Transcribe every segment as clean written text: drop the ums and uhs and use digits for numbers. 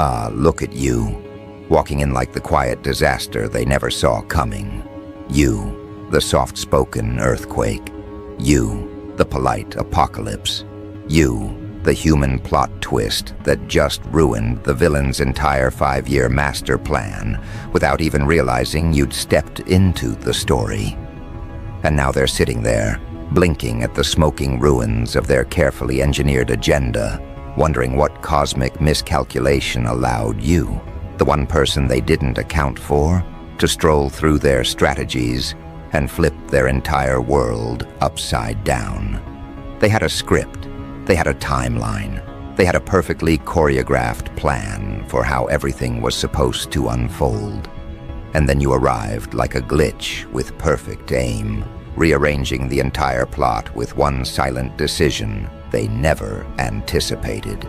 Ah, look at you, walking in like the quiet disaster they never saw coming. You, the soft-spoken earthquake. You, the polite apocalypse. You, the human plot twist that just ruined the villain's entire 5-year master plan without even realizing you'd stepped into the story. And now they're sitting there, blinking at the smoking ruins of their carefully engineered agenda, wondering what cosmic miscalculation allowed you, the one person they didn't account for, to stroll through their strategies and flip their entire world upside down. They had a script, they had a timeline, they had a perfectly choreographed plan for how everything was supposed to unfold. And then you arrived like a glitch with perfect aim, rearranging the entire plot with one silent decision they never anticipated.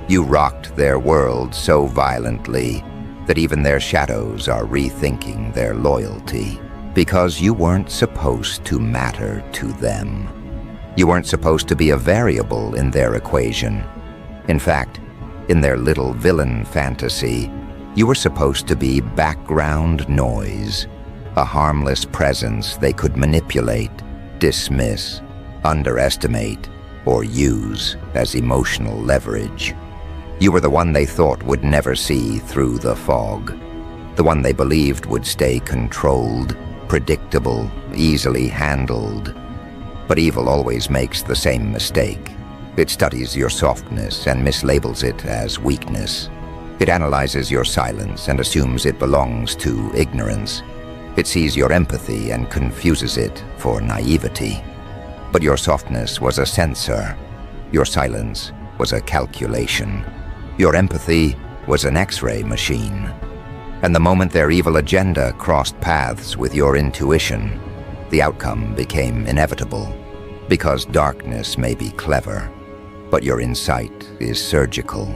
You rocked their world so violently that even their shadows are rethinking their loyalty, because you weren't supposed to matter to them. You weren't supposed to be a variable in their equation. In fact, in their little villain fantasy, you were supposed to be background noise, a harmless presence they could manipulate, dismiss, underestimate, or use as emotional leverage. You were the one they thought would never see through the fog, the one they believed would stay controlled, predictable, easily handled. But evil always makes the same mistake. It studies your softness and mislabels it as weakness. It analyzes your silence and assumes it belongs to ignorance. It sees your empathy and confuses it for naivety. But your softness was a sensor. Your silence was a calculation. Your empathy was an X-ray machine. And the moment their evil agenda crossed paths with your intuition, the outcome became inevitable. Because darkness may be clever, but your insight is surgical.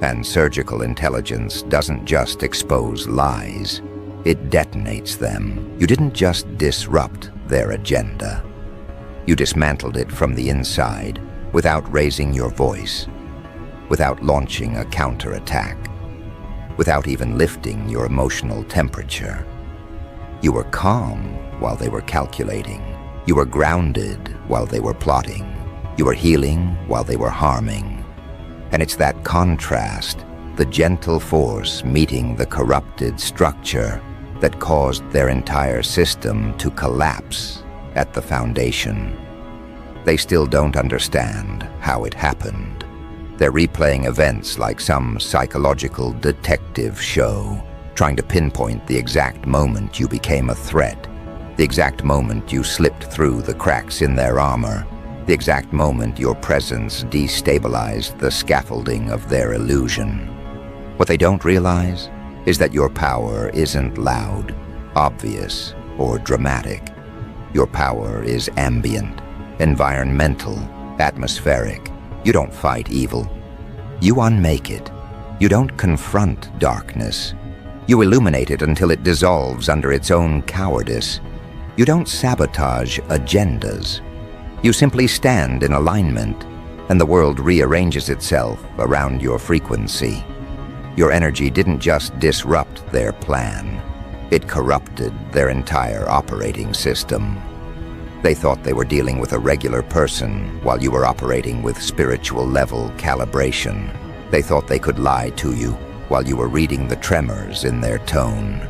And surgical intelligence doesn't just expose lies, it detonates them. You didn't just disrupt their agenda. You dismantled it from the inside without raising your voice, without launching a counterattack, without even lifting your emotional temperature. You were calm while they were calculating. You were grounded while they were plotting. You were healing while they were harming. And it's that contrast, the gentle force meeting the corrupted structure, that caused their entire system to collapse at the foundation. They still don't understand how it happened. They're replaying events like some psychological detective show, trying to pinpoint the exact moment you became a threat, the exact moment you slipped through the cracks in their armor, the exact moment your presence destabilized the scaffolding of their illusion. What they don't realize is that your power isn't loud, obvious, or dramatic. Your power is ambient, environmental, atmospheric. You don't fight evil. You unmake it. You don't confront darkness. You illuminate it until it dissolves under its own cowardice. You don't sabotage agendas. You simply stand in alignment, and the world rearranges itself around your frequency. Your energy didn't just disrupt their plan. It corrupted their entire operating system. They thought they were dealing with a regular person while you were operating with spiritual-level calibration. They thought they could lie to you while you were reading the tremors in their tone.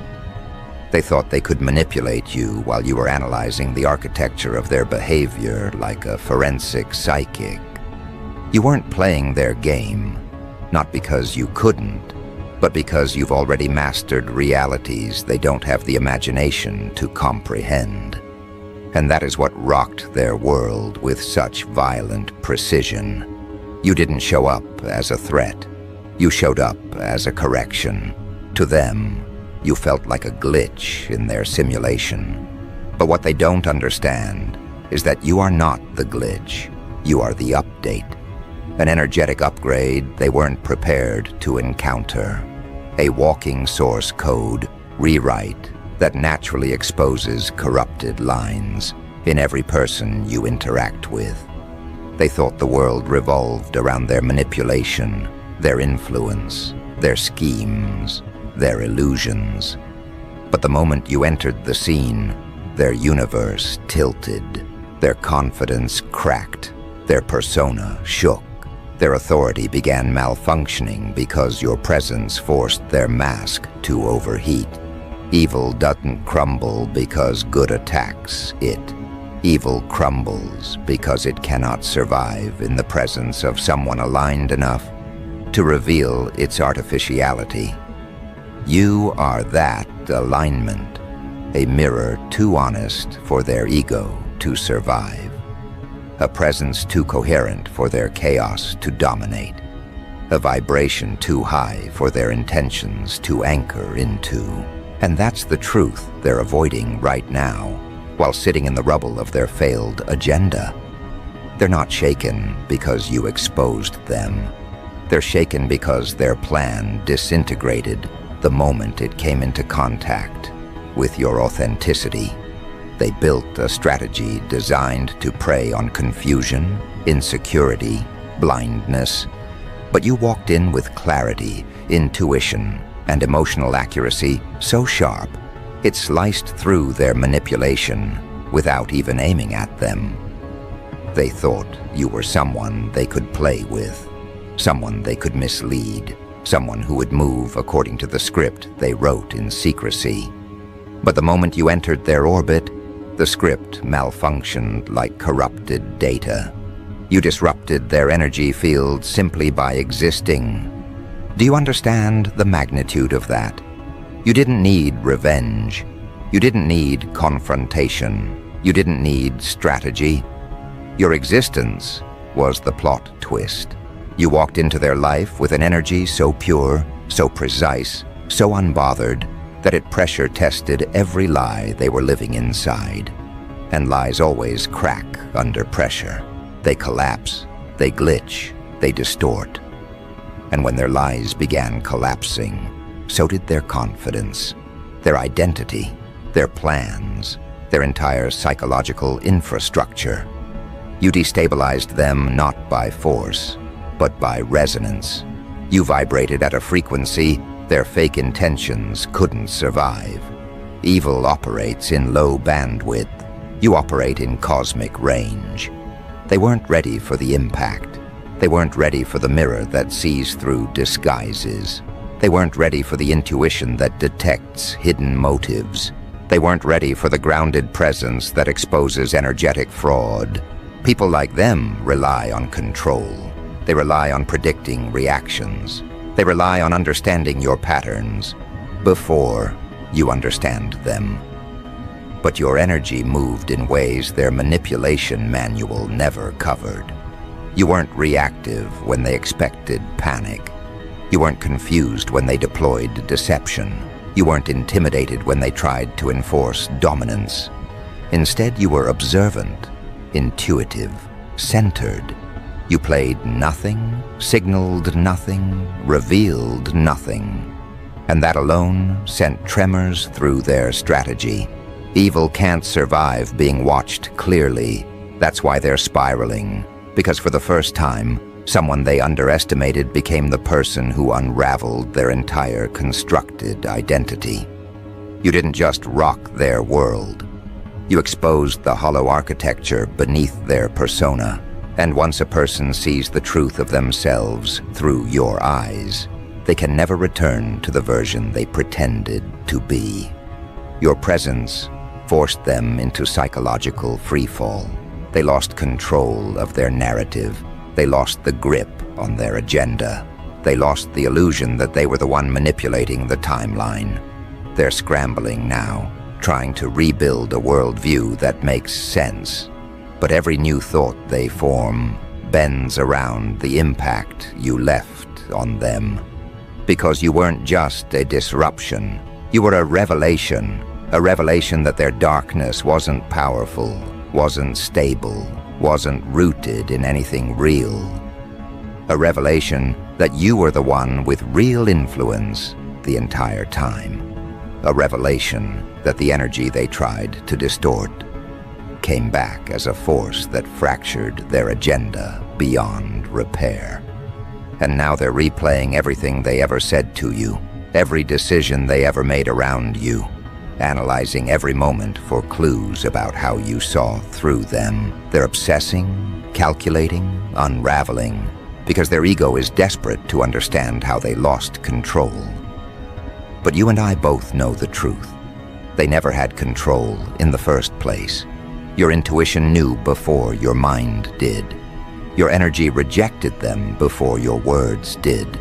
They thought they could manipulate you while you were analyzing the architecture of their behavior like a forensic psychic. You weren't playing their game, not because you couldn't, but because you've already mastered realities they don't have the imagination to comprehend. And that is what rocked their world with such violent precision. You didn't show up as a threat. You showed up as a correction. To them, you felt like a glitch in their simulation. But what they don't understand is that you are not the glitch. You are the update. An energetic upgrade they weren't prepared to encounter. A walking source code rewrite that naturally exposes corrupted lines in every person you interact with. They thought the world revolved around their manipulation, their influence, their schemes, their illusions. But the moment you entered the scene, their universe tilted, their confidence cracked, their persona shook, their authority began malfunctioning because your presence forced their mask to overheat. Evil doesn't crumble because good attacks it. Evil crumbles because it cannot survive in the presence of someone aligned enough to reveal its artificiality. You are that alignment, a mirror too honest for their ego to survive, a presence too coherent for their chaos to dominate, a vibration too high for their intentions to anchor into. And that's the truth they're avoiding right now, while sitting in the rubble of their failed agenda. They're not shaken because you exposed them. They're shaken because their plan disintegrated the moment it came into contact with your authenticity. They built a strategy designed to prey on confusion, insecurity, blindness. But you walked in with clarity, intuition, and emotional accuracy so sharp, it sliced through their manipulation without even aiming at them. They thought you were someone they could play with, someone they could mislead, someone who would move according to the script they wrote in secrecy. But the moment you entered their orbit, the script malfunctioned like corrupted data. You disrupted their energy field simply by existing. Do you understand the magnitude of that? You didn't need revenge. You didn't need confrontation. You didn't need strategy. Your existence was the plot twist. You walked into their life with an energy so pure, so precise, so unbothered, that it pressure tested every lie they were living inside. And lies always crack under pressure. They collapse, they glitch, they distort. And when their lies began collapsing, so did their confidence, their identity, their plans, their entire psychological infrastructure. You destabilized them not by force, but by resonance. You vibrated at a frequency their fake intentions couldn't survive. Evil operates in low bandwidth. You operate in cosmic range. They weren't ready for the impact. They weren't ready for the mirror that sees through disguises. They weren't ready for the intuition that detects hidden motives. They weren't ready for the grounded presence that exposes energetic fraud. People like them rely on control. They rely on predicting reactions. They rely on understanding your patterns before you understand them. But your energy moved in ways their manipulation manual never covered. You weren't reactive when they expected panic. You weren't confused when they deployed deception. You weren't intimidated when they tried to enforce dominance. Instead, you were observant, intuitive, centered. You played nothing, signaled nothing, revealed nothing. And that alone sent tremors through their strategy. Evil can't survive being watched clearly. That's why they're spiraling. Because for the first time, someone they underestimated became the person who unraveled their entire constructed identity. You didn't just rock their world. You exposed the hollow architecture beneath their persona. And once a person sees the truth of themselves through your eyes, they can never return to the version they pretended to be. Your presence forced them into psychological freefall. They lost control of their narrative. They lost the grip on their agenda. They lost the illusion that they were the one manipulating the timeline. They're scrambling now, trying to rebuild a worldview that makes sense. But every new thought they form bends around the impact you left on them. Because you weren't just a disruption, you were a revelation that their darkness wasn't powerful, wasn't stable, wasn't rooted in anything real. A revelation that you were the one with real influence the entire time. A revelation that the energy they tried to distort came back as a force that fractured their agenda beyond repair. and now they're replaying everything they ever said to you, every decision they ever made around you, analyzing every moment for clues about how you saw through them. They're obsessing, calculating, unraveling, because their ego is desperate to understand how they lost control. But you and I both know the truth. They never had control in the first place. Your intuition knew before your mind did. Your energy rejected them before your words did.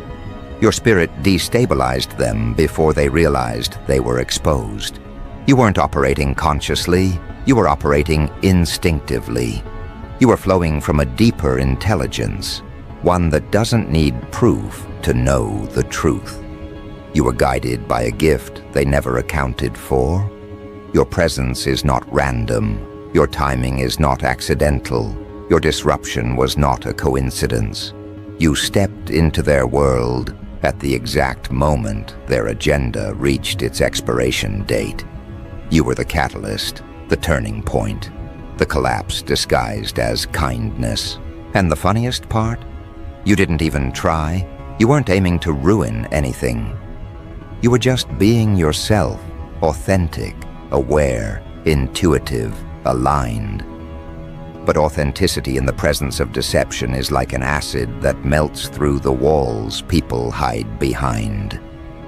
Your spirit destabilized them before they realized they were exposed. You weren't operating consciously, you were operating instinctively. You were flowing from a deeper intelligence, one that doesn't need proof to know the truth. You were guided by a gift they never accounted for. Your presence is not random. Your timing is not accidental. Your disruption was not a coincidence. You stepped into their world at the exact moment their agenda reached its expiration date. You were the catalyst, the turning point, the collapse disguised as kindness. And the funniest part? You didn't even try. You weren't aiming to ruin anything. You were just being yourself, authentic, aware, intuitive, aligned. But authenticity in the presence of deception is like an acid that melts through the walls people hide behind.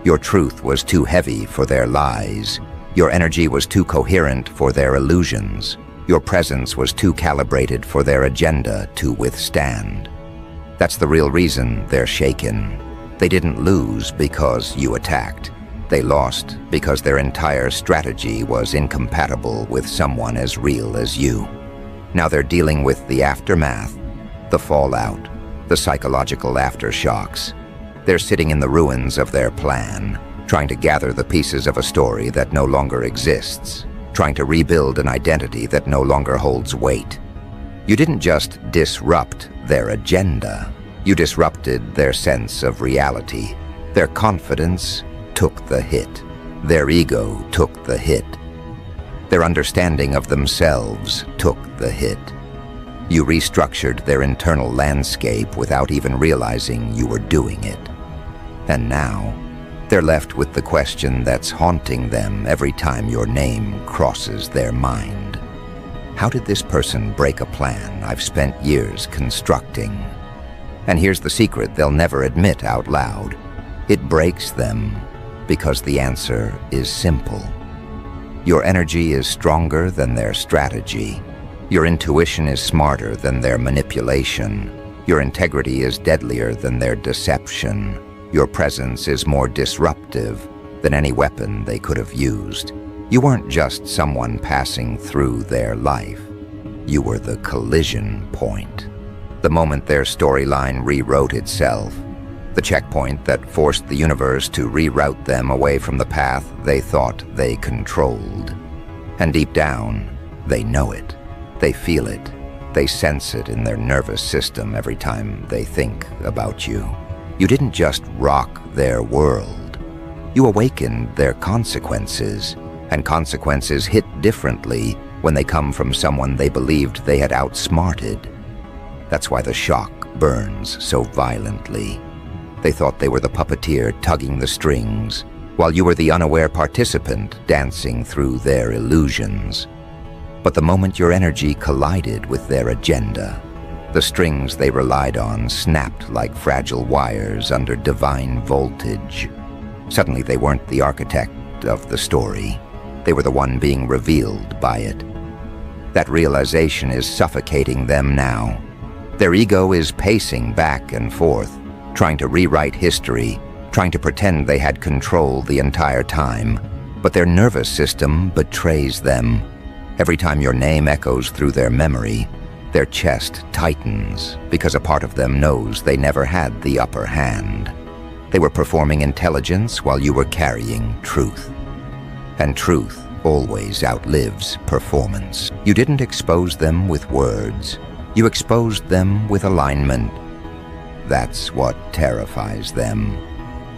Your truth was too heavy for their lies. Your energy was too coherent for their illusions. Your presence was too calibrated for their agenda to withstand. That's the real reason they're shaken. They didn't lose because you attacked. They lost because their entire strategy was incompatible with someone as real as you. Now they're dealing with the aftermath, the fallout, the psychological aftershocks. They're sitting in the ruins of their plan, trying to gather the pieces of a story that no longer exists, trying to rebuild an identity that no longer holds weight. You didn't just disrupt their agenda. You disrupted their sense of reality. Their confidence took the hit. Their ego took the hit. Their understanding of themselves took the hit. You restructured their internal landscape without even realizing you were doing it. And now, they're left with the question that's haunting them every time your name crosses their mind. How did this person break a plan I've spent years constructing? And here's the secret they'll never admit out loud. It breaks them because the answer is simple. Your energy is stronger than their strategy. Your intuition is smarter than their manipulation. Your integrity is deadlier than their deception. Your presence is more disruptive than any weapon they could have used. You weren't just someone passing through their life. You were the collision point. The moment their storyline rewrote itself, the checkpoint that forced the universe to reroute them away from the path they thought they controlled. And deep down, they know it. They feel it. They sense it in their nervous system every time they think about you. You didn't just rock their world. You awakened their consequences, and consequences hit differently when they come from someone they believed they had outsmarted. That's why the shock burns so violently. They thought they were the puppeteer tugging the strings, while you were the unaware participant dancing through their illusions. But the moment your energy collided with their agenda, the strings they relied on snapped like fragile wires under divine voltage. Suddenly they weren't the architect of the story. They were the one being revealed by it. That realization is suffocating them now. Their ego is pacing back and forth, trying to rewrite history, trying to pretend they had control the entire time. But their nervous system betrays them. Every time your name echoes through their memory, their chest tightens because a part of them knows they never had the upper hand. They were performing intelligence while you were carrying truth. And truth always outlives performance. You didn't expose them with words. You exposed them with alignment. That's what terrifies them.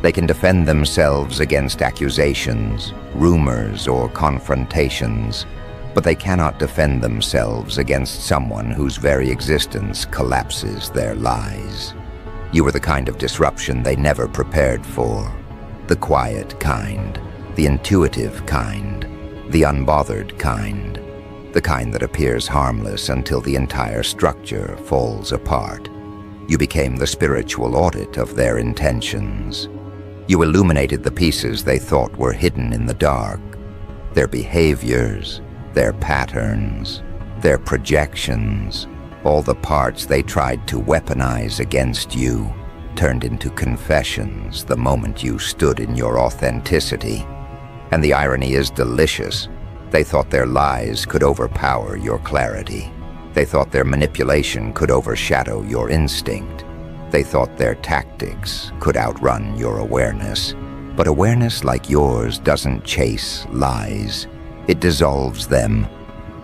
They can defend themselves against accusations, rumors, or confrontations, but they cannot defend themselves against someone whose very existence collapses their lies. You were the kind of disruption they never prepared for. The quiet kind, the intuitive kind, the unbothered kind, the kind that appears harmless until the entire structure falls apart. You became the spiritual audit of their intentions. You illuminated the pieces they thought were hidden in the dark, their behaviors, their patterns, their projections, all the parts they tried to weaponize against you, turned into confessions the moment you stood in your authenticity. And the irony is delicious. They thought their lies could overpower your clarity. They thought their manipulation could overshadow your instinct. They thought their tactics could outrun your awareness. But awareness like yours doesn't chase lies. It dissolves them.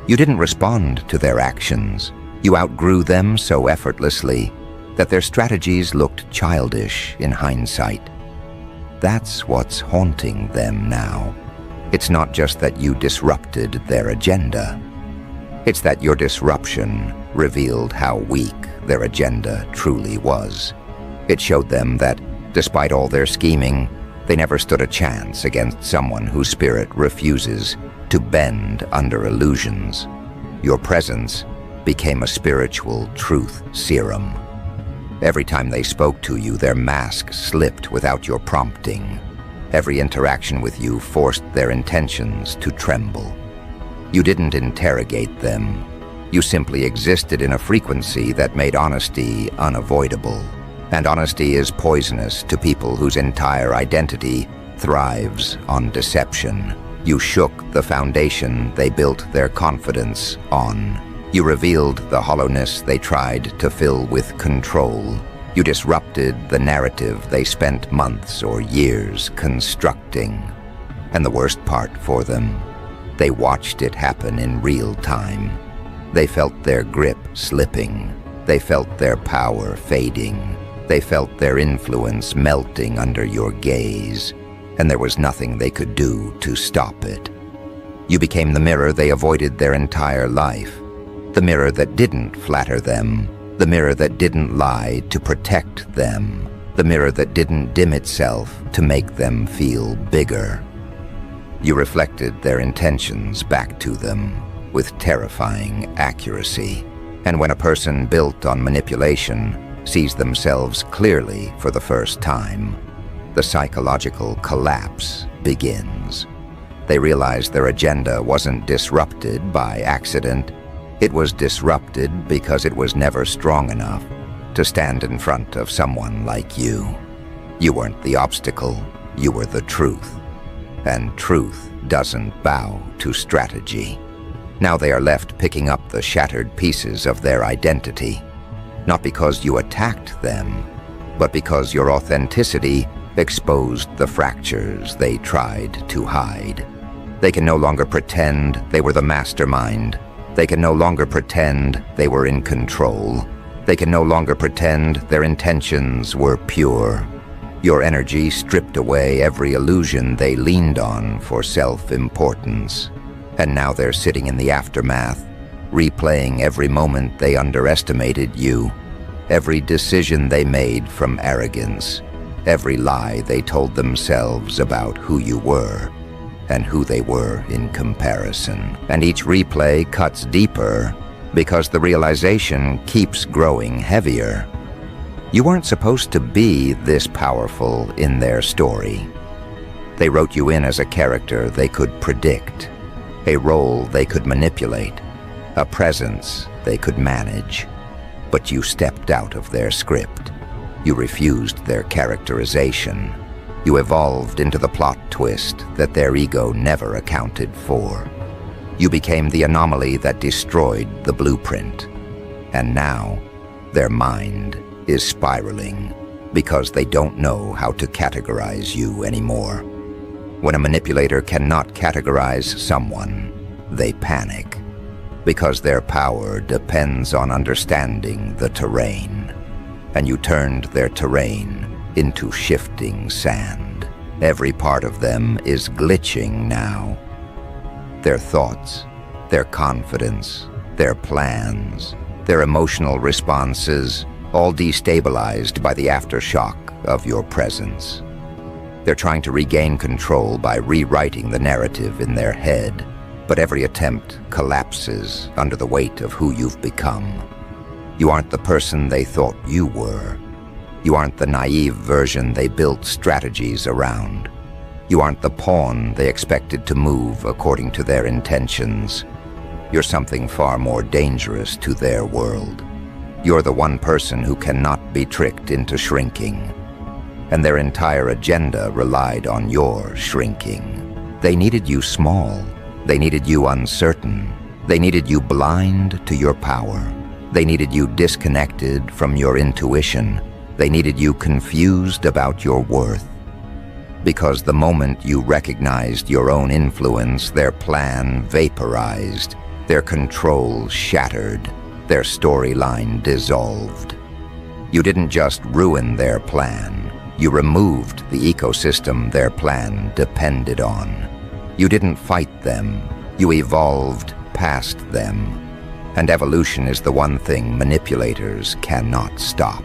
You didn't respond to their actions. You outgrew them so effortlessly that their strategies looked childish in hindsight. That's what's haunting them now. It's not just that you disrupted their agenda. It's that your disruption revealed how weak their agenda truly was. It showed them that, despite all their scheming, they never stood a chance against someone whose spirit refuses to bend under illusions. Your presence became a spiritual truth serum. Every time they spoke to you, their mask slipped without your prompting. Every interaction with you forced their intentions to tremble. You didn't interrogate them. You simply existed in a frequency that made honesty unavoidable. And honesty is poisonous to people whose entire identity thrives on deception. You shook the foundation they built their confidence on. You revealed the hollowness they tried to fill with control. You disrupted the narrative they spent months or years constructing. And the worst part for them, they watched it happen in real time. They felt their grip slipping. They felt their power fading. They felt their influence melting under your gaze, and there was nothing they could do to stop it. You became the mirror they avoided their entire life, the mirror that didn't flatter them, the mirror that didn't lie to protect them, the mirror that didn't dim itself to make them feel bigger. You reflected their intentions back to them with terrifying accuracy. And when a person built on manipulation sees themselves clearly for the first time, the psychological collapse begins. They realize their agenda wasn't disrupted by accident. It was disrupted because it was never strong enough to stand in front of someone like you. You weren't the obstacle, you were the truth. And truth doesn't bow to strategy. Now they are left picking up the shattered pieces of their identity, not because you attacked them, but because your authenticity exposed the fractures they tried to hide. They can no longer pretend they were the mastermind. They can no longer pretend they were in control. They can no longer pretend their intentions were pure. Your energy stripped away every illusion they leaned on for self-importance. And now they're sitting in the aftermath, replaying every moment they underestimated you, every decision they made from arrogance, every lie they told themselves about who you were and who they were in comparison. And each replay cuts deeper because the realization keeps growing heavier. You weren't supposed to be this powerful in their story. They wrote you in as a character they could predict, a role they could manipulate, a presence they could manage. But you stepped out of their script. You refused their characterization. You evolved into the plot twist that their ego never accounted for. You became the anomaly that destroyed the blueprint. And now, their mind is spiraling because they don't know how to categorize you anymore. When a manipulator cannot categorize someone, they panic because their power depends on understanding the terrain. And you turned their terrain into shifting sand. Every part of them is glitching now. Their thoughts, their confidence, their plans, their emotional responses, all destabilized by the aftershock of your presence. They're trying to regain control by rewriting the narrative in their head, but every attempt collapses under the weight of who you've become. You aren't the person they thought you were. You aren't the naive version they built strategies around. You aren't the pawn they expected to move according to their intentions. You're something far more dangerous to their world. You're the one person who cannot be tricked into shrinking. And their entire agenda relied on your shrinking. They needed you small. They needed you uncertain. They needed you blind to your power. They needed you disconnected from your intuition. They needed you confused about your worth. Because the moment you recognized your own influence, their plan vaporized, their control shattered, their storyline dissolved. You didn't just ruin their plan. You removed the ecosystem their plan depended on. You didn't fight them. You evolved past them. And evolution is the one thing manipulators cannot stop.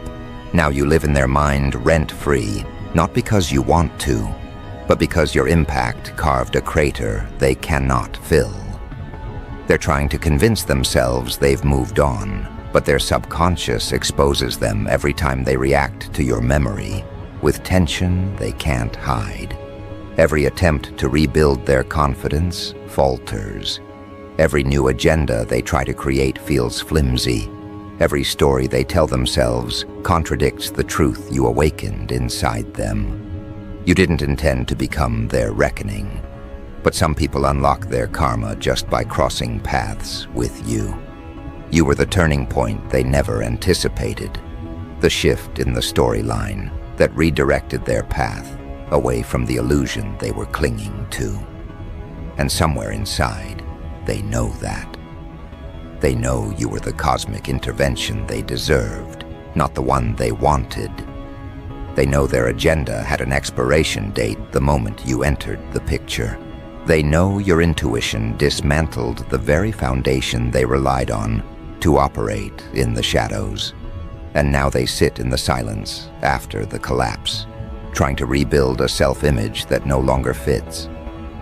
Now you live in their mind rent-free, not because you want to, but because your impact carved a crater they cannot fill. They're trying to convince themselves they've moved on, but their subconscious exposes them every time they react to your memory, with tension they can't hide. Every attempt to rebuild their confidence falters. Every new agenda they try to create feels flimsy. Every story they tell themselves contradicts the truth you awakened inside them. You didn't intend to become their reckoning, but some people unlock their karma just by crossing paths with you. You were the turning point they never anticipated, the shift in the storyline that redirected their path away from the illusion they were clinging to. And somewhere inside, they know that. They know you were the cosmic intervention they deserved, not the one they wanted. They know their agenda had an expiration date the moment you entered the picture. They know your intuition dismantled the very foundation they relied on to operate in the shadows. And now they sit in the silence after the collapse, trying to rebuild a self-image that no longer fits,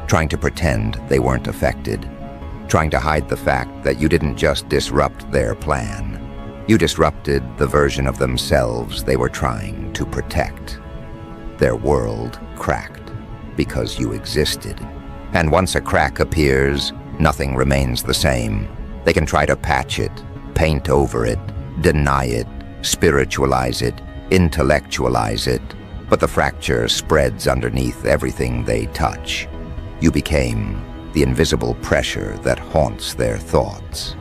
trying to pretend they weren't affected, trying to hide the fact that you didn't just disrupt their plan. You disrupted the version of themselves they were trying to protect. Their world cracked because you existed. And once a crack appears, nothing remains the same. They can try to patch it, paint over it, deny it, spiritualize it, intellectualize it, but the fracture spreads underneath everything they touch. You became the invisible pressure that haunts their thoughts.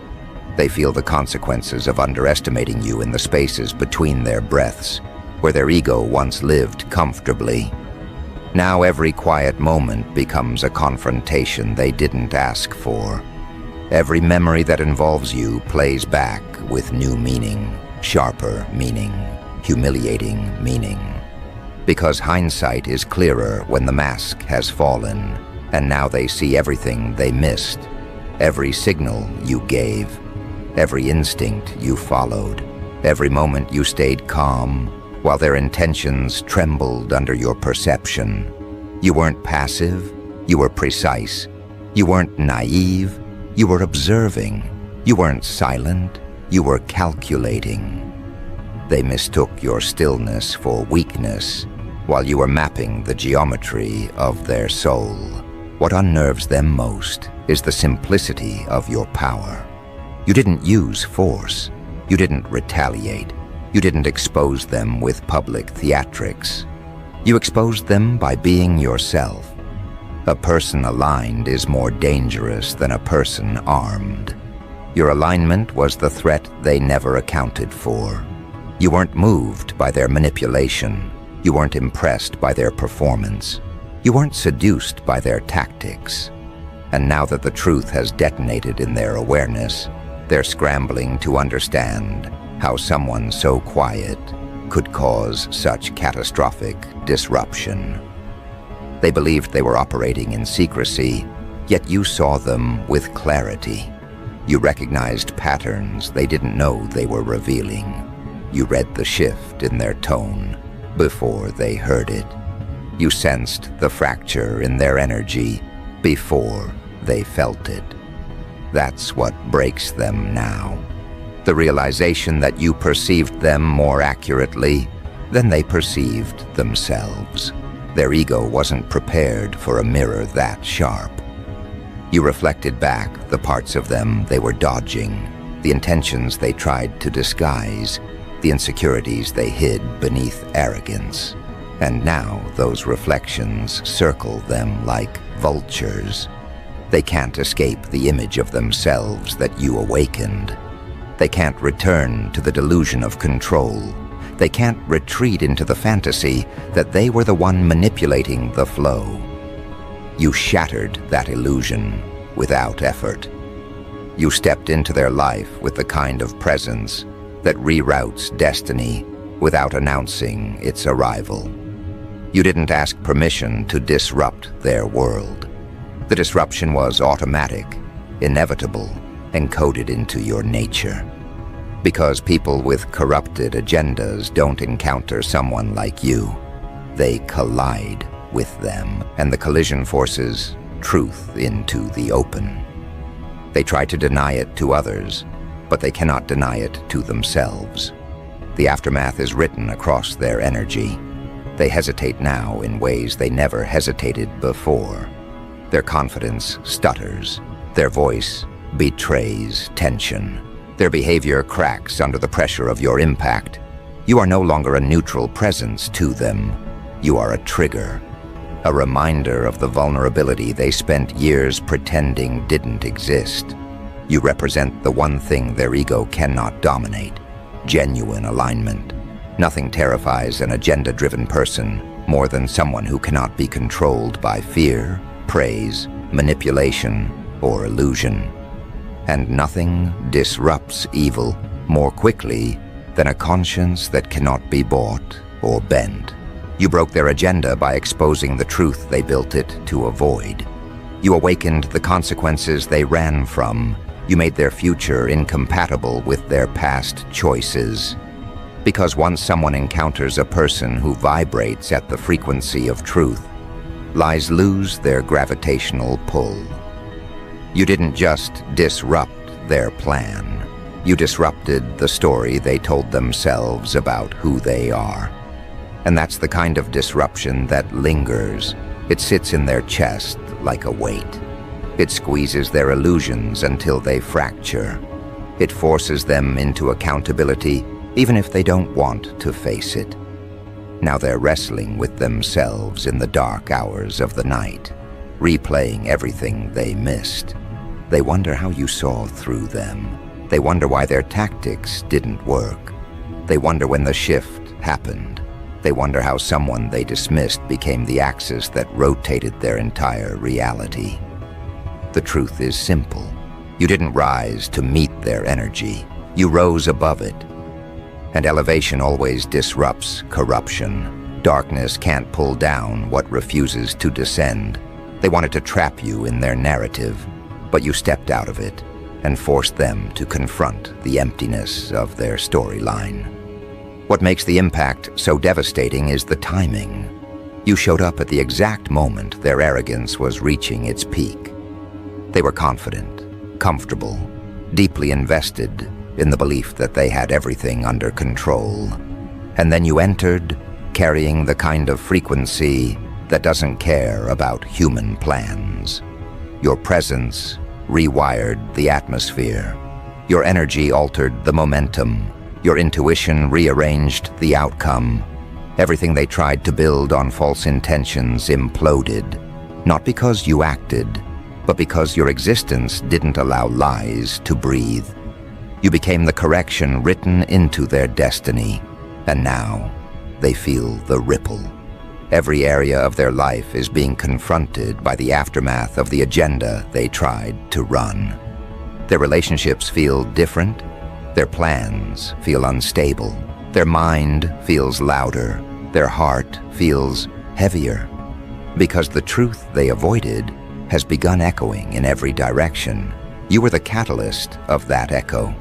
They feel the consequences of underestimating you in the spaces between their breaths, where their ego once lived comfortably. Now every quiet moment becomes a confrontation they didn't ask for. Every memory that involves you plays back with new meaning, sharper meaning, humiliating meaning. Because hindsight is clearer when the mask has fallen, and now they see everything they missed, every signal you gave, every instinct you followed, every moment you stayed calm, while their intentions trembled under your perception. You weren't passive, you were precise. You weren't naive, you were observing. You weren't silent, you were calculating. They mistook your stillness for weakness, while you were mapping the geometry of their soul. What unnerves them most is the simplicity of your power. You didn't use force. You didn't retaliate. You didn't expose them with public theatrics. You exposed them by being yourself. A person aligned is more dangerous than a person armed. Your alignment was the threat they never accounted for. You weren't moved by their manipulation. You weren't impressed by their performance. You weren't seduced by their tactics. And now that the truth has detonated in their awareness, they're scrambling to understand how someone so quiet could cause such catastrophic disruption. They believed they were operating in secrecy, yet you saw them with clarity. You recognized patterns they didn't know they were revealing. You read the shift in their tone before they heard it. You sensed the fracture in their energy before they felt it. That's what breaks them now. The realization that you perceived them more accurately than they perceived themselves. Their ego wasn't prepared for a mirror that sharp. You reflected back the parts of them they were dodging, the intentions they tried to disguise, the insecurities they hid beneath arrogance. And now those reflections circle them like vultures. They can't escape the image of themselves that you awakened. They can't return to the delusion of control. They can't retreat into the fantasy that they were the one manipulating the flow. You shattered that illusion without effort. You stepped into their life with the kind of presence that reroutes destiny without announcing its arrival. You didn't ask permission to disrupt their world. The disruption was automatic, inevitable, encoded into your nature. Because people with corrupted agendas don't encounter someone like you. They collide with them, and the collision forces truth into the open. They try to deny it to others, but they cannot deny it to themselves. The aftermath is written across their energy. They hesitate now in ways they never hesitated before. Their confidence stutters. Their voice betrays tension. Their behavior cracks under the pressure of your impact. You are no longer a neutral presence to them. You are a trigger, a reminder of the vulnerability they spent years pretending didn't exist. You represent the one thing their ego cannot dominate: genuine alignment. Nothing terrifies an agenda-driven person more than someone who cannot be controlled by fear, praise, manipulation, or illusion. And nothing disrupts evil more quickly than a conscience that cannot be bought or bent. You broke their agenda by exposing the truth they built it to avoid. You awakened the consequences they ran from. You made their future incompatible with their past choices. Because once someone encounters a person who vibrates at the frequency of truth, lies lose their gravitational pull. You didn't just disrupt their plan. You disrupted the story they told themselves about who they are. And that's the kind of disruption that lingers. It sits in their chest like a weight. It squeezes their illusions until they fracture. It forces them into accountability, even if they don't want to face it. Now they're wrestling with themselves in the dark hours of the night, replaying everything they missed. They wonder how you saw through them. They wonder why their tactics didn't work. They wonder when the shift happened. They wonder how someone they dismissed became the axis that rotated their entire reality. The truth is simple. You didn't rise to meet their energy. You rose above it. And elevation always disrupts corruption. Darkness can't pull down what refuses to descend. They wanted to trap you in their narrative, but you stepped out of it and forced them to confront the emptiness of their storyline. What makes the impact so devastating is the timing. You showed up at the exact moment their arrogance was reaching its peak. They were confident, comfortable, deeply invested in the belief that they had everything under control. And then you entered, carrying the kind of frequency that doesn't care about human plans. Your presence rewired the atmosphere. Your energy altered the momentum. Your intuition rearranged the outcome. Everything they tried to build on false intentions imploded, not because you acted, but because your existence didn't allow lies to breathe. You became the correction written into their destiny, and now they feel the ripple. Every area of their life is being confronted by the aftermath of the agenda they tried to run. Their relationships feel different. Their plans feel unstable. Their mind feels louder. Their heart feels heavier. Because the truth they avoided has begun echoing in every direction. You were the catalyst of that echo.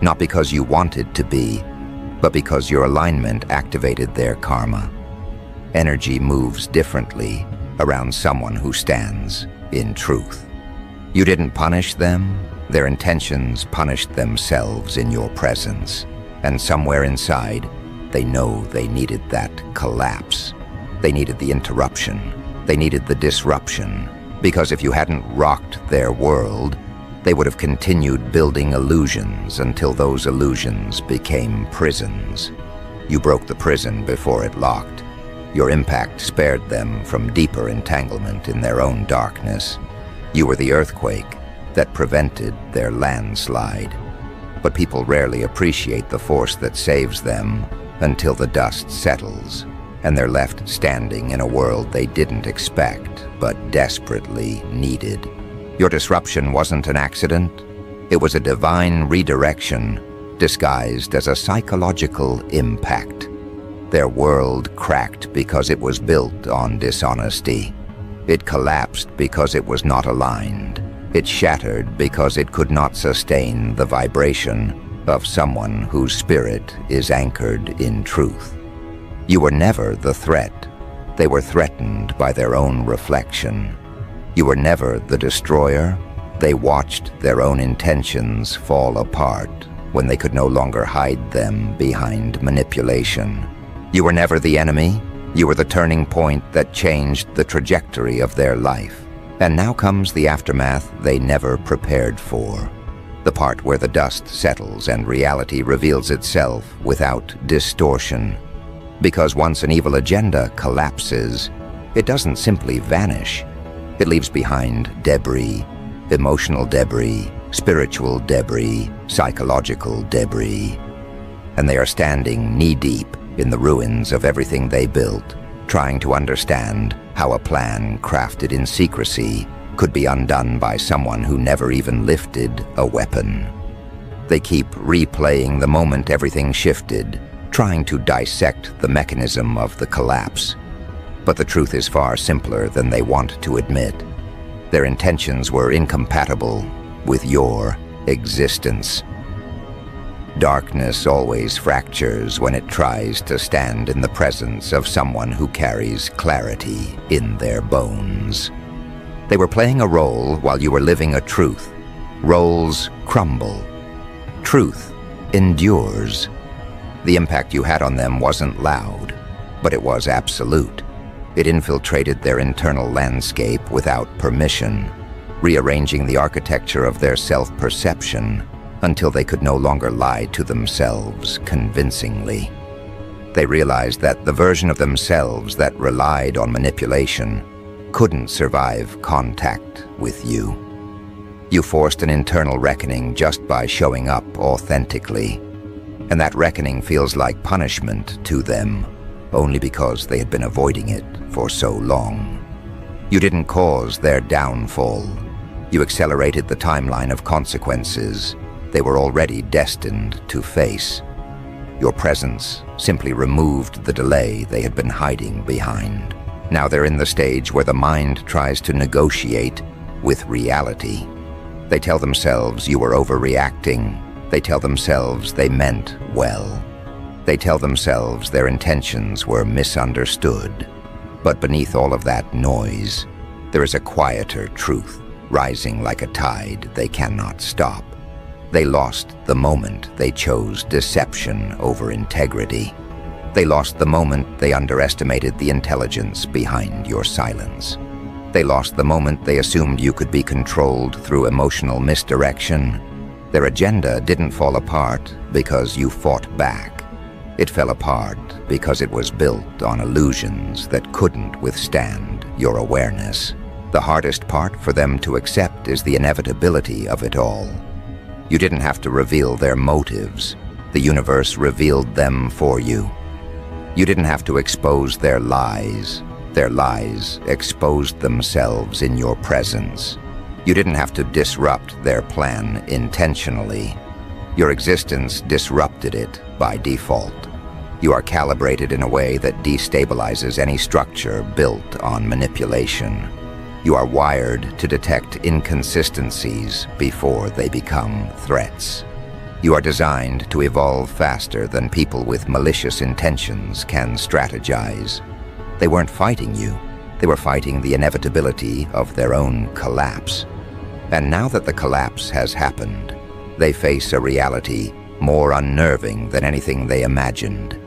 Not because you wanted to be, but because your alignment activated their karma. Energy moves differently around someone who stands in truth. You didn't punish them, their intentions punished themselves in your presence. And somewhere inside, they know they needed that collapse. They needed the interruption. They needed the disruption. Because if you hadn't rocked their world, they would have continued building illusions until those illusions became prisons. You broke the prison before it locked. Your impact spared them from deeper entanglement in their own darkness. You were the earthquake that prevented their landslide. But people rarely appreciate the force that saves them until the dust settles, and they're left standing in a world they didn't expect, but desperately needed. Your disruption wasn't an accident. It was a divine redirection disguised as a psychological impact. Their world cracked because it was built on dishonesty. It collapsed because it was not aligned. It shattered because it could not sustain the vibration of someone whose spirit is anchored in truth. You were never the threat. They were threatened by their own reflection. You were never the destroyer. They watched their own intentions fall apart when they could no longer hide them behind manipulation. You were never the enemy. You were the turning point that changed the trajectory of their life. And now comes the aftermath they never prepared for. The part where the dust settles and reality reveals itself without distortion. Because once an evil agenda collapses, it doesn't simply vanish. It leaves behind debris, emotional debris, spiritual debris, psychological debris. And they are standing knee-deep in the ruins of everything they built, trying to understand how a plan crafted in secrecy could be undone by someone who never even lifted a weapon. They keep replaying the moment everything shifted, trying to dissect the mechanism of the collapse. But the truth is far simpler than they want to admit. Their intentions were incompatible with your existence. Darkness always fractures when it tries to stand in the presence of someone who carries clarity in their bones. They were playing a role while you were living a truth. Roles crumble. Truth endures. The impact you had on them wasn't loud, but it was absolute. It infiltrated their internal landscape without permission, rearranging the architecture of their self-perception until they could no longer lie to themselves convincingly. They realized that the version of themselves that relied on manipulation couldn't survive contact with you. You forced an internal reckoning just by showing up authentically, and that reckoning feels like punishment to them, only because they had been avoiding it for so long. You didn't cause their downfall. You accelerated the timeline of consequences they were already destined to face. Your presence simply removed the delay they had been hiding behind. Now they're in the stage where the mind tries to negotiate with reality. They tell themselves you were overreacting. They tell themselves they meant well. They tell themselves their intentions were misunderstood. But beneath all of that noise, there is a quieter truth, rising like a tide they cannot stop. They lost the moment they chose deception over integrity. They lost the moment they underestimated the intelligence behind your silence. They lost the moment they assumed you could be controlled through emotional misdirection. Their agenda didn't fall apart because you fought back. It fell apart because it was built on illusions that couldn't withstand your awareness. The hardest part for them to accept is the inevitability of it all. You didn't have to reveal their motives. The universe revealed them for you. You didn't have to expose their lies. Their lies exposed themselves in your presence. You didn't have to disrupt their plan intentionally. Your existence disrupted it by default. You are calibrated in a way that destabilizes any structure built on manipulation. You are wired to detect inconsistencies before they become threats. You are designed to evolve faster than people with malicious intentions can strategize. They weren't fighting you. They were fighting the inevitability of their own collapse. And now that the collapse has happened, they face a reality more unnerving than anything they imagined.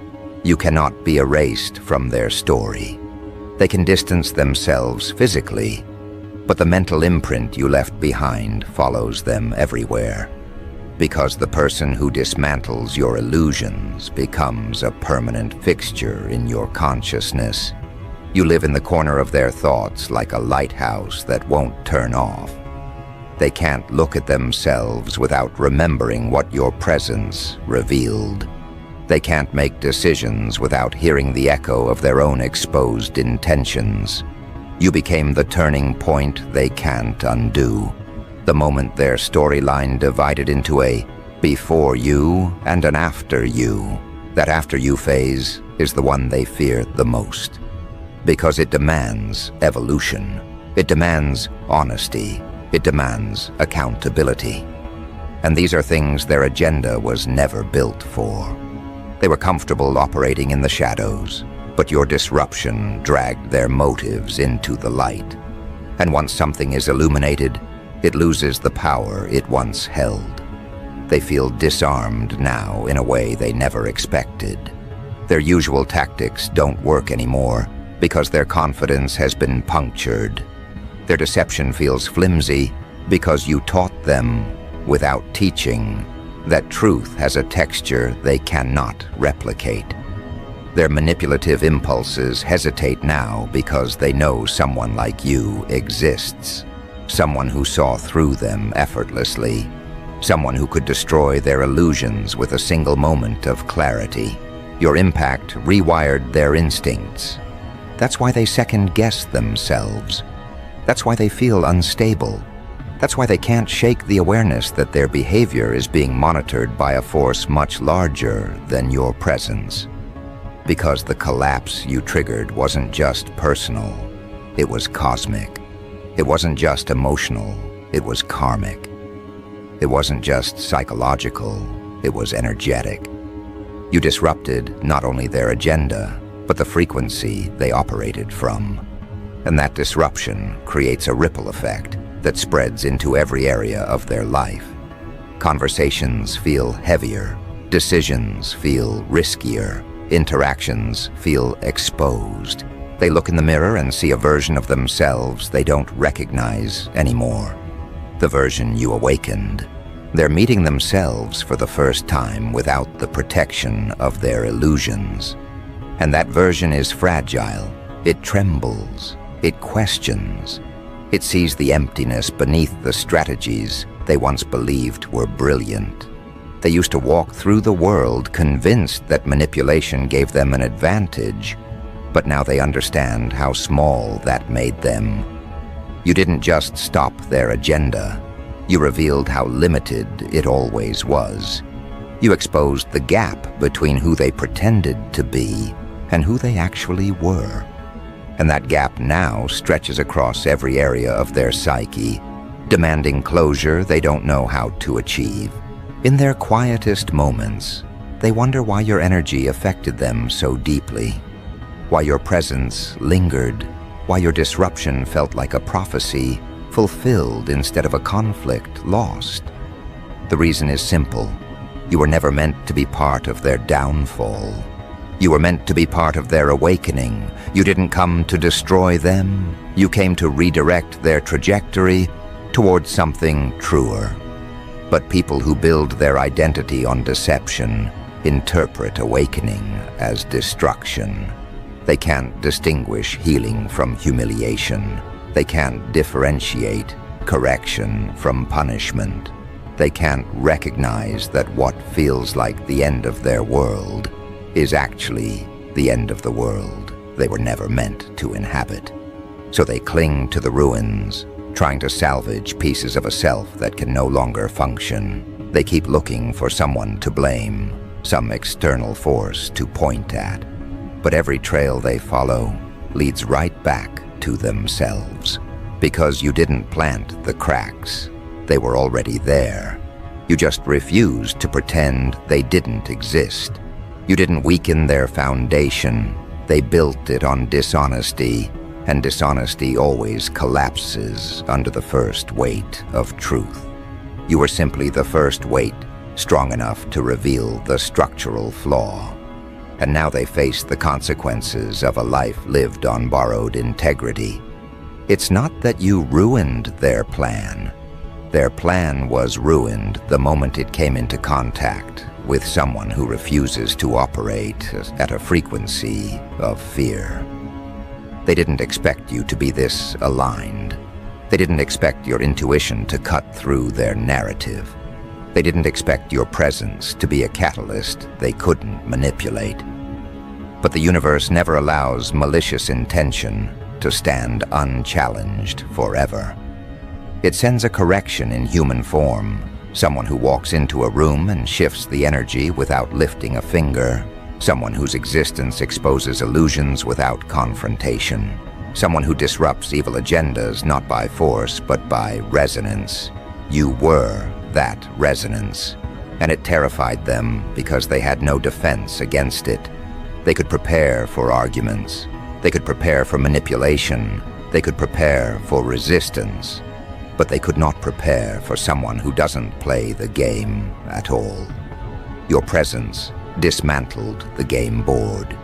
You cannot be erased from their story. They can distance themselves physically, but the mental imprint you left behind follows them everywhere. Because the person who dismantles your illusions becomes a permanent fixture in your consciousness. You live in the corner of their thoughts like a lighthouse that won't turn off. They can't look at themselves without remembering what your presence revealed. They can't make decisions without hearing the echo of their own exposed intentions. You became the turning point they can't undo. The moment their storyline divided into a before you and an after you. That after you phase is the one they fear the most. Because it demands evolution. It demands honesty. It demands accountability. And these are things their agenda was never built for. They were comfortable operating in the shadows, but your disruption dragged their motives into the light. And once something is illuminated, it loses the power it once held. They feel disarmed now in a way they never expected. Their usual tactics don't work anymore because their confidence has been punctured. Their deception feels flimsy because you taught them, without teaching, that truth has a texture they cannot replicate. Their manipulative impulses hesitate now because they know someone like you exists. Someone who saw through them effortlessly. Someone who could destroy their illusions with a single moment of clarity. Your impact rewired their instincts. That's why they second-guess themselves. That's why they feel unstable. That's why they can't shake the awareness that their behavior is being monitored by a force much larger than your presence. Because the collapse you triggered wasn't just personal, it was cosmic. It wasn't just emotional, it was karmic. It wasn't just psychological, it was energetic. You disrupted not only their agenda, but the frequency they operated from. And that disruption creates a ripple effect that spreads into every area of their life. Conversations feel heavier, decisions feel riskier, interactions feel exposed. They look in the mirror and see a version of themselves they don't recognize anymore. The version you awakened. They're meeting themselves for the first time without the protection of their illusions. And that version is fragile. It trembles. It questions. It sees the emptiness beneath the strategies they once believed were brilliant. They used to walk through the world convinced that manipulation gave them an advantage, but now they understand how small that made them. You didn't just stop their agenda. You revealed how limited it always was. You exposed the gap between who they pretended to be and who they actually were. And that gap now stretches across every area of their psyche, demanding closure they don't know how to achieve. In their quietest moments, they wonder why your energy affected them so deeply, why your presence lingered, why your disruption felt like a prophecy fulfilled instead of a conflict lost. The reason is simple. You were never meant to be part of their downfall. You were meant to be part of their awakening. You didn't come to destroy them. You came to redirect their trajectory towards something truer. But people who build their identity on deception interpret awakening as destruction. They can't distinguish healing from humiliation. They can't differentiate correction from punishment. They can't recognize that what feels like the end of their world is actually the end of the world they were never meant to inhabit. So they cling to the ruins, trying to salvage pieces of a self that can no longer function. They keep looking for someone to blame, some external force to point at. But every trail they follow leads right back to themselves. Because you didn't plant the cracks, they were already there. You just refused to pretend they didn't exist. You didn't weaken their foundation. They built it on dishonesty, and dishonesty always collapses under the first weight of truth. You were simply the first weight, strong enough to reveal the structural flaw. And now they face the consequences of a life lived on borrowed integrity. It's not that you ruined their plan. Their plan was ruined the moment it came into contact with someone who refuses to operate at a frequency of fear. They didn't expect you to be this aligned. They didn't expect your intuition to cut through their narrative. They didn't expect your presence to be a catalyst they couldn't manipulate. But the universe never allows malicious intention to stand unchallenged forever. It sends a correction in human form, someone who walks into a room and shifts the energy without lifting a finger, someone whose existence exposes illusions without confrontation, someone who disrupts evil agendas not by force but by resonance. You were that resonance, and it terrified them because they had no defense against it. They could prepare for arguments. They could prepare for manipulation. They could prepare for resistance. But they could not prepare for someone who doesn't play the game at all. Your presence dismantled the game board.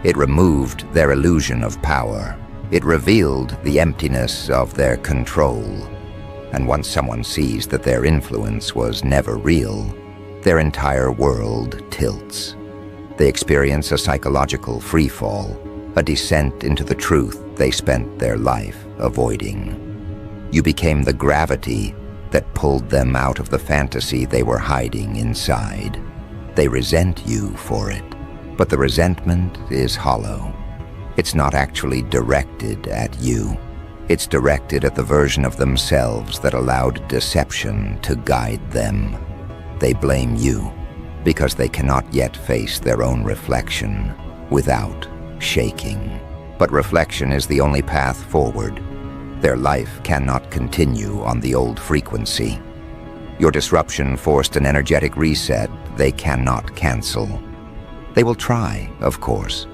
It removed their illusion of power. It revealed the emptiness of their control. And once someone sees that their influence was never real, their entire world tilts. They experience a psychological freefall, a descent into the truth they spent their life avoiding. You became the gravity that pulled them out of the fantasy they were hiding inside. They resent you for it, but the resentment is hollow. It's not actually directed at you. It's directed at the version of themselves that allowed deception to guide them. They blame you because they cannot yet face their own reflection without shaking. But reflection is the only path forward. Their life cannot continue on the old frequency. Your disruption forced an energetic reset they cannot cancel. They will try, of course.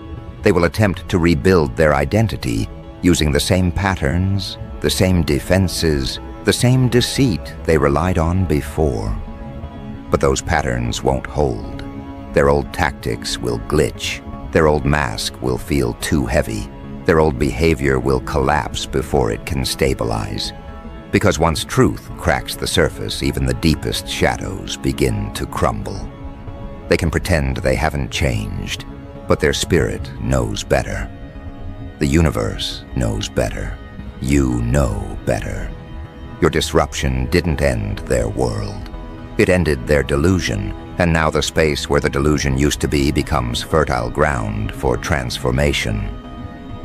They will attempt to rebuild their identity using the same patterns, the same defenses, the same deceit they relied on before. But those patterns won't hold. Their old tactics will glitch. Their old mask will feel too heavy. Their old behavior will collapse before it can stabilize. Because once truth cracks the surface, even the deepest shadows begin to crumble. They can pretend they haven't changed, but their spirit knows better. The universe knows better. You know better. Your disruption didn't end their world. It ended their delusion, and now the space where the delusion used to be becomes fertile ground for transformation.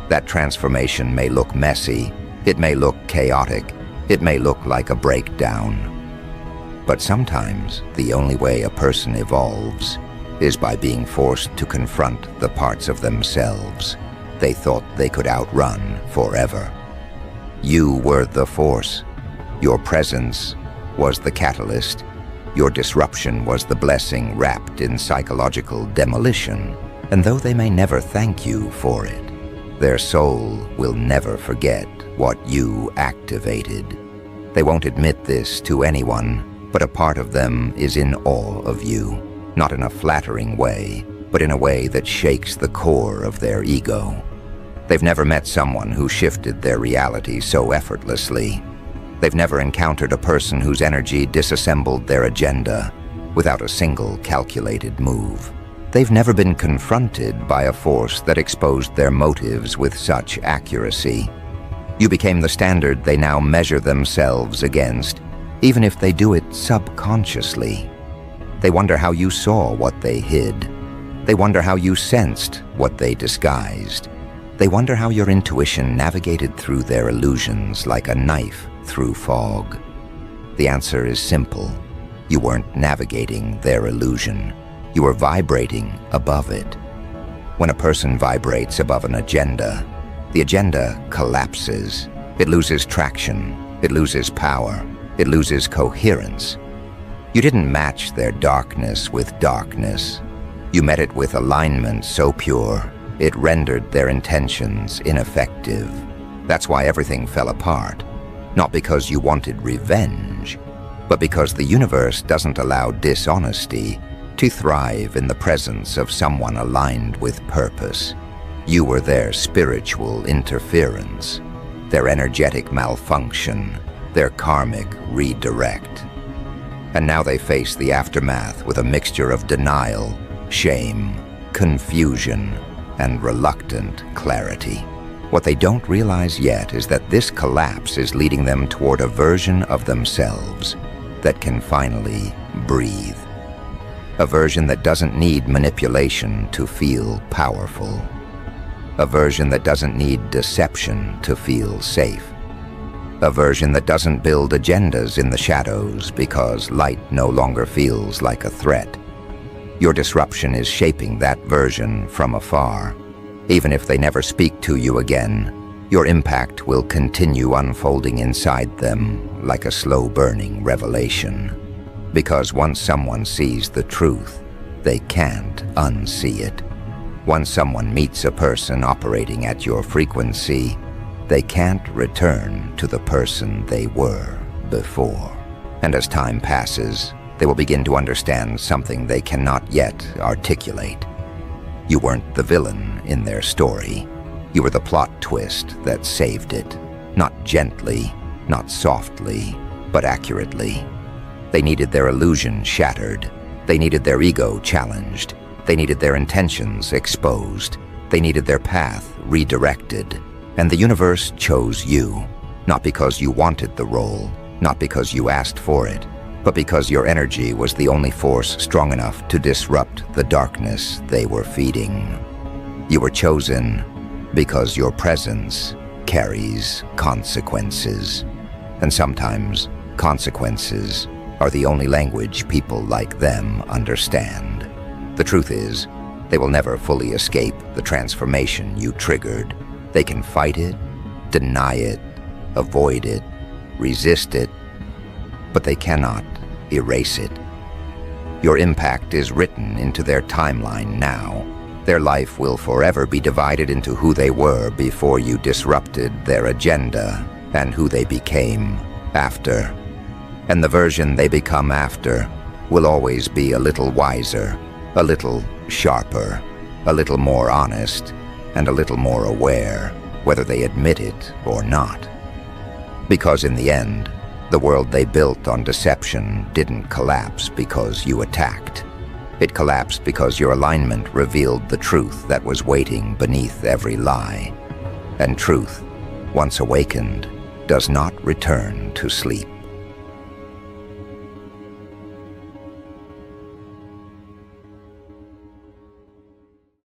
That transformation may look messy, it may look chaotic, it may look like a breakdown. But sometimes the only way a person evolves is by being forced to confront the parts of themselves they thought they could outrun forever. You were the force. Your presence was the catalyst. Your disruption was the blessing wrapped in psychological demolition. And though they may never thank you for it, their soul will never forget what you activated. They won't admit this to anyone, but a part of them is in awe of you, not in a flattering way, but in a way that shakes the core of their ego. They've never met someone who shifted their reality so effortlessly. They've never encountered a person whose energy disassembled their agenda without a single calculated move. They've never been confronted by a force that exposed their motives with such accuracy. You became the standard they now measure themselves against, even if they do it subconsciously. They wonder how you saw what they hid. They wonder how you sensed what they disguised. They wonder how your intuition navigated through their illusions like a knife through fog. The answer is simple. You weren't navigating their illusion. You were vibrating above it. When a person vibrates above an agenda, the agenda collapses. It loses traction. It loses power. It loses coherence. You didn't match their darkness with darkness. You met it with alignment so pure, it rendered their intentions ineffective. That's why everything fell apart. Not because you wanted revenge, but because the universe doesn't allow dishonesty to thrive in the presence of someone aligned with purpose. You were their spiritual interference, their energetic malfunction, their karmic redirect. And now they face the aftermath with a mixture of denial, shame, confusion, and reluctant clarity. What they don't realize yet is that this collapse is leading them toward a version of themselves that can finally breathe. A version that doesn't need manipulation to feel powerful. A version that doesn't need deception to feel safe. A version that doesn't build agendas in the shadows because light no longer feels like a threat. Your disruption is shaping that version from afar. Even if they never speak to you again, your impact will continue unfolding inside them like a slow-burning revelation. Because once someone sees the truth, they can't unsee it. Once someone meets a person operating at your frequency, they can't return to the person they were before. And as time passes, they will begin to understand something they cannot yet articulate. You weren't the villain in their story. You were the plot twist that saved it. Not gently, not softly, but accurately. They needed their illusion shattered. They needed their ego challenged. They needed their intentions exposed. They needed their path redirected. And the universe chose you, not because you wanted the role, not because you asked for it, but because your energy was the only force strong enough to disrupt the darkness they were feeding. You were chosen because your presence carries consequences. And sometimes consequences are the only language people like them understand. The truth is, they will never fully escape the transformation you triggered. They can fight it, deny it, avoid it, resist it, but they cannot erase it. Your impact is written into their timeline now. Their life will forever be divided into who they were before you disrupted their agenda and who they became after. And the version they become after will always be a little wiser, a little sharper, a little more honest, and a little more aware, whether they admit it or not. Because in the end, the world they built on deception didn't collapse because you attacked. It collapsed because your alignment revealed the truth that was waiting beneath every lie. And truth, once awakened, does not return to sleep.